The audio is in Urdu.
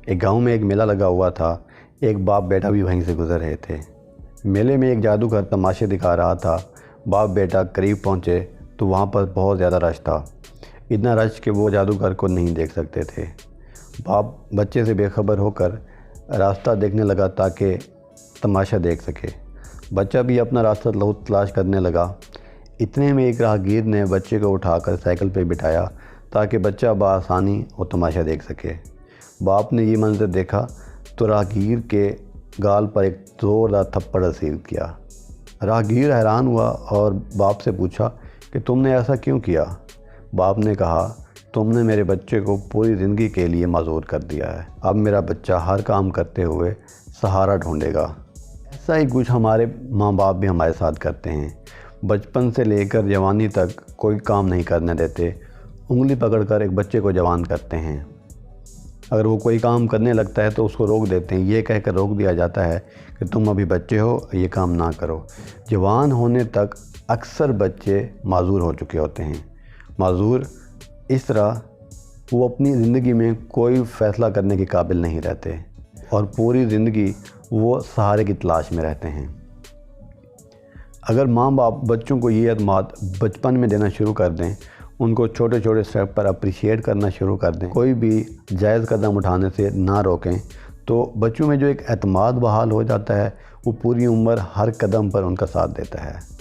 ایک گاؤں میں ایک میلہ لگا ہوا تھا۔ ایک باپ بیٹا بھی وہیں سے گزر رہے تھے۔ میلے میں ایک جادوگر تماشے دکھا رہا تھا۔ باپ بیٹا قریب پہنچے تو وہاں پر بہت زیادہ رش تھا، اتنا رش کہ وہ جادوگر کو نہیں دیکھ سکتے تھے۔ باپ بچے سے بے خبر ہو کر راستہ دیکھنے لگا تاکہ تماشا دیکھ سکے۔ بچہ بھی اپنا راستہ تلاش کرنے لگا۔ اتنے میں ایک راہگیر نے بچے کو اٹھا کر سائیکل پہ بٹھایا تاکہ بچہ بآسانی وہ تماشا دیکھ سکے۔ باپ نے یہ منظر دیکھا تو راہگیر کے گال پر ایک زوردار تھپڑ رسید کیا۔ راہگیر حیران ہوا اور باپ سے پوچھا کہ تم نے ایسا کیوں کیا؟ باپ نے کہا، تم نے میرے بچے کو پوری زندگی کے لیے معذور کر دیا ہے۔ اب میرا بچہ ہر کام کرتے ہوئے سہارا ڈھونڈے گا۔ ایسا ہی کچھ ہمارے ماں باپ بھی ہمارے ساتھ کرتے ہیں۔ بچپن سے لے کر جوانی تک کوئی کام نہیں کرنے دیتے، انگلی پکڑ کر ایک بچے کو جوان کرتے ہیں۔ اگر وہ کوئی کام کرنے لگتا ہے تو اس کو روک دیتے ہیں، یہ کہہ کر روک دیا جاتا ہے کہ تم ابھی بچے ہو، یہ کام نہ کرو۔ جوان ہونے تک اکثر بچے معذور ہو چکے ہوتے ہیں۔ معذور اس طرح وہ اپنی زندگی میں کوئی فیصلہ کرنے کے قابل نہیں رہتے اور پوری زندگی وہ سہارے کی تلاش میں رہتے ہیں۔ اگر ماں باپ بچوں کو یہ اعتماد بچپن میں دینا شروع کر دیں، ان کو چھوٹے چھوٹے اسٹیپ پر اپریشیٹ کرنا شروع کر دیں، کوئی بھی جائز قدم اٹھانے سے نہ روکیں، تو بچوں میں جو ایک اعتماد بحال ہو جاتا ہے، وہ پوری عمر ہر قدم پر ان کا ساتھ دیتا ہے۔